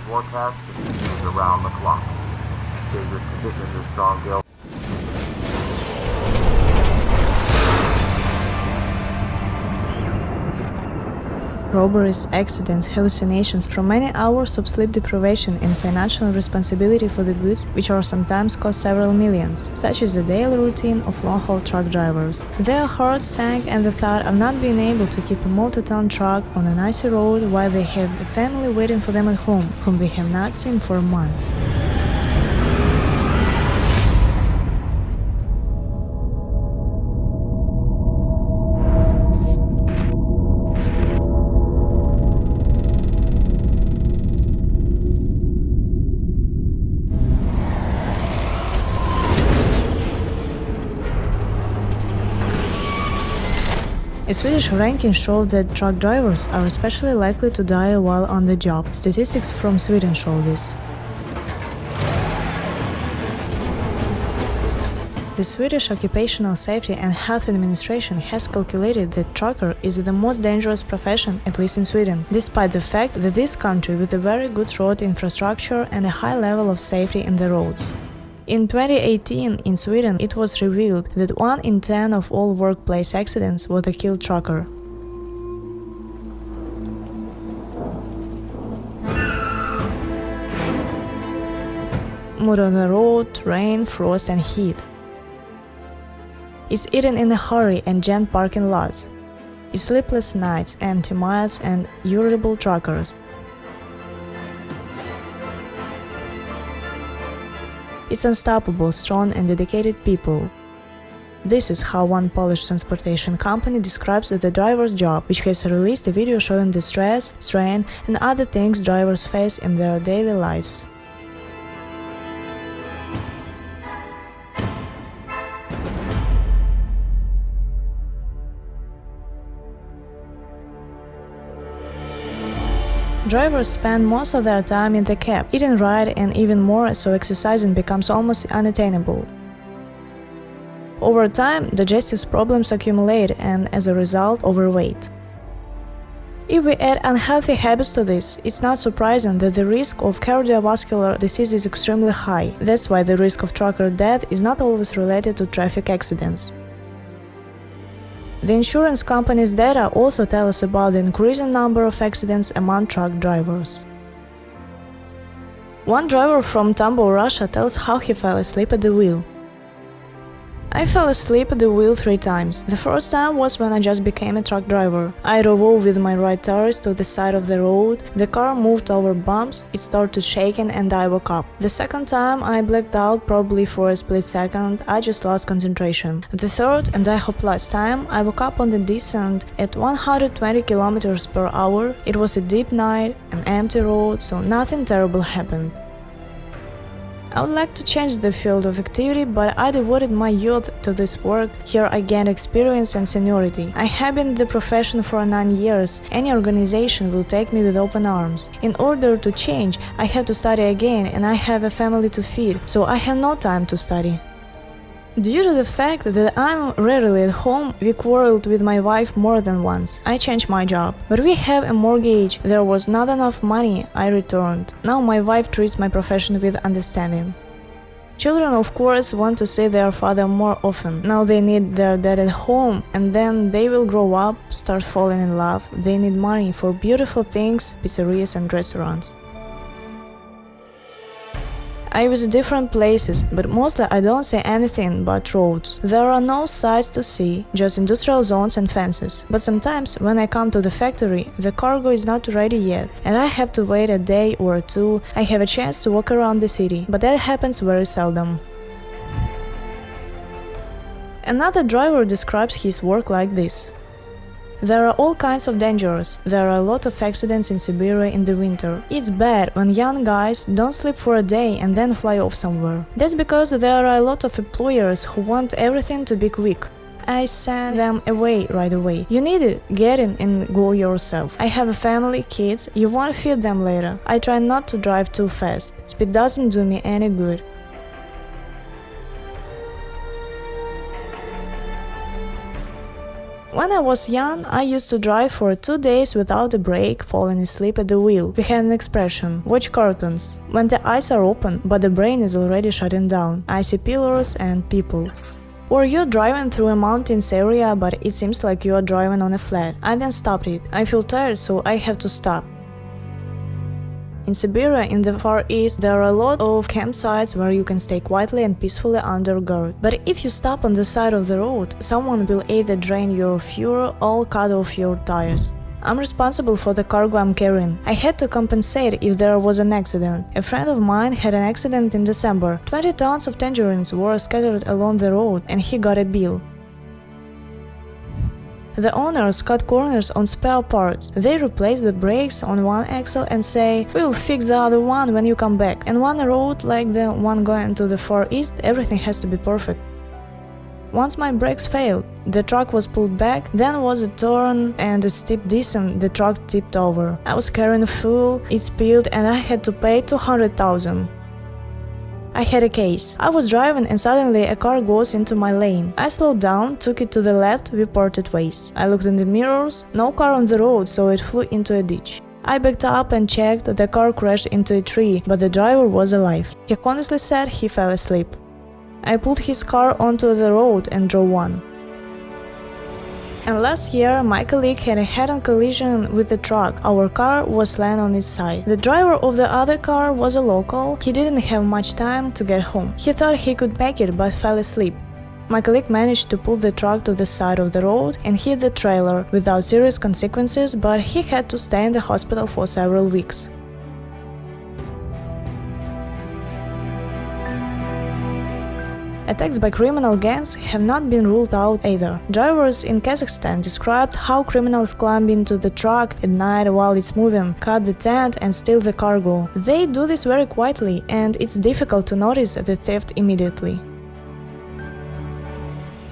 forecast continues around the clock. Dangerous conditions and strong gale. Robberies, accidents, hallucinations from many hours of sleep deprivation and financial responsibility for the goods, which are sometimes cost several millions, such is the daily routine of long-haul truck drivers. Their hearts sank and the thought of not being able to keep a multi-ton truck on an icy road while they have a family waiting for them at home, whom they have not seen for months. A Swedish ranking showed that truck drivers are especially likely to die while on the job. Statistics from Sweden show this. The Swedish Occupational Safety and Health Administration has calculated that trucker is the most dangerous profession, at least in Sweden, despite the fact that this country with a very good road infrastructure and a high level of safety in the roads. In 2018, in Sweden, it was revealed that 1 in 10 of all workplace accidents was a killed trucker. Mood on the road, rain, frost and heat. It's eaten in a hurry and jammed parking lots. It's sleepless nights, empty miles and irritable truckers. It's unstoppable, strong and dedicated people. This is how one Polish transportation company describes the driver's job, which has released a video showing the stress, strain and other things drivers face in their daily lives. Drivers spend most of their time in the cab, eating right and even more, so exercising becomes almost unattainable. Over time, digestive problems accumulate and, as a result, overweight. If we add unhealthy habits to this, it's not surprising that the risk of cardiovascular disease is extremely high. That's why the risk of trucker death is not always related to traffic accidents. The insurance company's data also tell us about the increasing number of accidents among truck drivers. One driver from Tambov, Russia tells how he fell asleep at the wheel. I fell asleep at the wheel 3 times. The first time was when I just became a truck driver. I drove over with my right tires to the side of the road, the car moved over bumps, it started shaking and I woke up. The second time I blacked out probably for a split second, I just lost concentration. The third, and I hope last time, I woke up on the descent at 120 km per hour. It was a deep night, an empty road, so nothing terrible happened. I would like to change the field of activity, but I devoted my youth to this work. Here I gained experience and seniority. I have been in the profession for 9 years. Any organization will take me with open arms. In order to change, I have to study again, and I have a family to feed, so I have no time to study. Due to the fact that I'm rarely at home, we quarreled with my wife more than once. I changed my job. But we have a mortgage, there was not enough money, I returned. Now my wife treats my profession with understanding. Children, of course, want to see their father more often. Now they need their dad at home, and then they will grow up, start falling in love. They need money for beautiful things, pizzerias and restaurants. I visit different places, but mostly I don't see anything but roads. There are no sights to see, just industrial zones and fences. But sometimes, when I come to the factory, the cargo is not ready yet, and I have to wait a day or 2. I have a chance to walk around the city, but that happens very seldom. Another driver describes his work like this. There are all kinds of dangers. There are a lot of accidents in Siberia in the winter. It's bad when young guys don't sleep for a day and then fly off somewhere. That's because there are a lot of employers who want everything to be quick. I send them away right away. You need it, get in and go yourself. I have a family, kids, you want to feed them later. I try not to drive too fast. Speed doesn't do me any good. When I was young, I used to drive for 2 days without a break, falling asleep at the wheel. We had an expression, watch cartoons, when the eyes are open, but the brain is already shutting down. I see pillars and people. Or you're driving through a mountains area, but it seems like you are driving on a flat. I then stopped it. I feel tired, so I have to stop. In Siberia, in the Far East, there are a lot of campsites where you can stay quietly and peacefully under guard. But if you stop on the side of the road, someone will either drain your fuel or cut off your tires. I'm responsible for the cargo I'm carrying. I had to compensate if there was an accident. A friend of mine had an accident in December. 20 tons of tangerines were scattered along the road and he got a bill. The owners cut corners on spare parts. They replace the brakes on one axle and say, "We will fix the other one when you come back." And on a road like the one going to the Far East, everything has to be perfect. Once my brakes failed, the truck was pulled back, then was a turn and a steep descent, the truck tipped over. I was carrying fuel, it spilled and I had to pay $200,000. I had a case. I was driving and suddenly a car goes into my lane. I slowed down, took it to the left, we parted ways. I looked in the mirrors, no car on the road, so it flew into a ditch. I backed up and checked, the car crashed into a tree, but the driver was alive. He honestly said he fell asleep. I pulled his car onto the road and drove on. And last year, my colleague had a head-on collision with the truck. Our car was laying on its side. The driver of the other car was a local. He didn't have much time to get home. He thought he could make it, but fell asleep. My colleague managed to pull the truck to the side of the road and hit the trailer without serious consequences, but he had to stay in the hospital for several weeks. Attacks by criminal gangs have not been ruled out either. Drivers in Kazakhstan described how criminals climb into the truck at night while it's moving, cut the tent and steal the cargo. They do this very quietly and it's difficult to notice the theft immediately.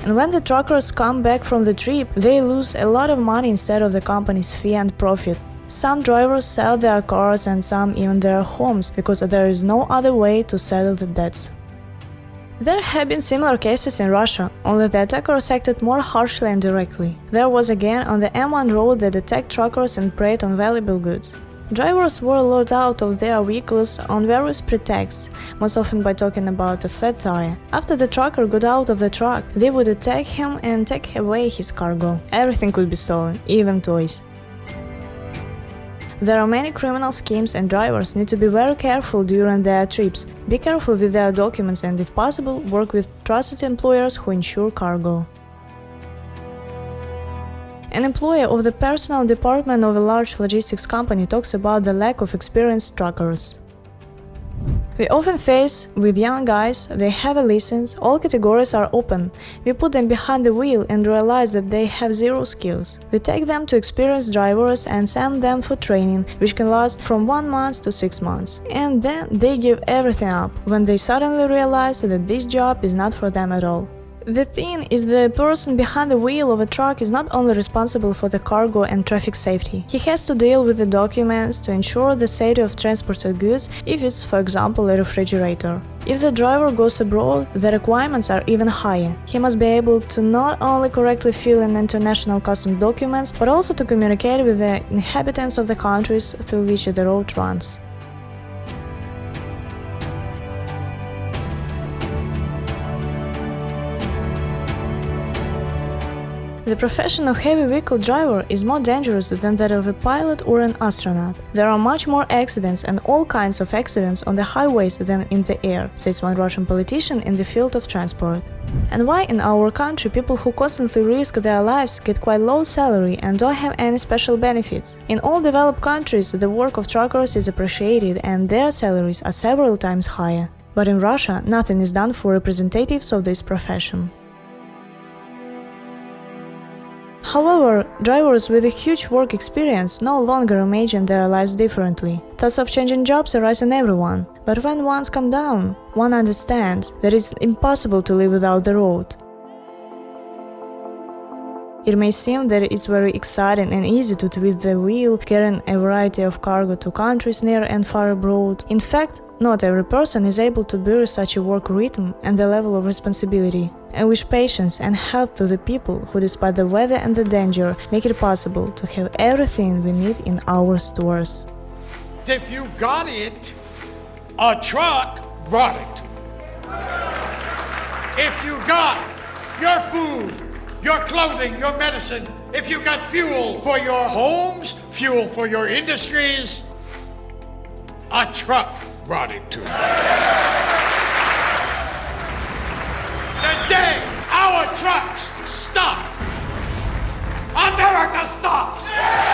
And when the truckers come back from the trip, they lose a lot of money instead of the company's fee and profit. Some drivers sell their cars and some even their homes because there is no other way to settle the debts. There have been similar cases in Russia, only the attackers acted more harshly and directly. There was a gang on the M1 road that attacked truckers and preyed on valuable goods. Drivers were lured out of their vehicles on various pretexts, most often by talking about a flat tire. After the trucker got out of the truck, they would attack him and take away his cargo. Everything could be stolen, even toys. There are many criminal schemes and drivers need to be very careful during their trips. Be careful with their documents and, if possible, work with trusted employers who insure cargo. An employee of the personnel department of a large logistics company talks about the lack of experienced truckers. We often face with young guys, they have a license, all categories are open. We put them behind the wheel and realize that they have zero skills. We take them to experienced drivers and send them for training, which can last from 1 month to 6 months. And then they give everything up, when they suddenly realize that this job is not for them at all. The thing is, the person behind the wheel of a truck is not only responsible for the cargo and traffic safety. He has to deal with the documents to ensure the safety of transported goods if it's, for example, a refrigerator. If the driver goes abroad, the requirements are even higher. He must be able to not only correctly fill in international customs documents, but also to communicate with the inhabitants of the countries through which the road runs. The profession of heavy vehicle driver is more dangerous than that of a pilot or an astronaut. There are much more accidents and all kinds of accidents on the highways than in the air, says one Russian politician in the field of transport. And why in our country people who constantly risk their lives get quite low salary and don't have any special benefits? In all developed countries, the work of truckers is appreciated and their salaries are several times higher. But in Russia, nothing is done for representatives of this profession. However, drivers with a huge work experience no longer imagine their lives differently. Thoughts of changing jobs arise in everyone, but when ones come down, one understands that it's impossible to live without the road. It may seem that it's very exciting and easy to twist the wheel, carrying a variety of cargo to countries near and far abroad. In fact, not every person is able to bear such a work rhythm and the level of responsibility. I wish patience and health to the people who, despite the weather and the danger, make it possible to have everything we need in our stores. If you got it, a truck brought it. If you got your food, your clothing, your medicine, if you got fuel for your homes, fuel for your industries, a truck brought it to you. The day our trucks stop, America stops.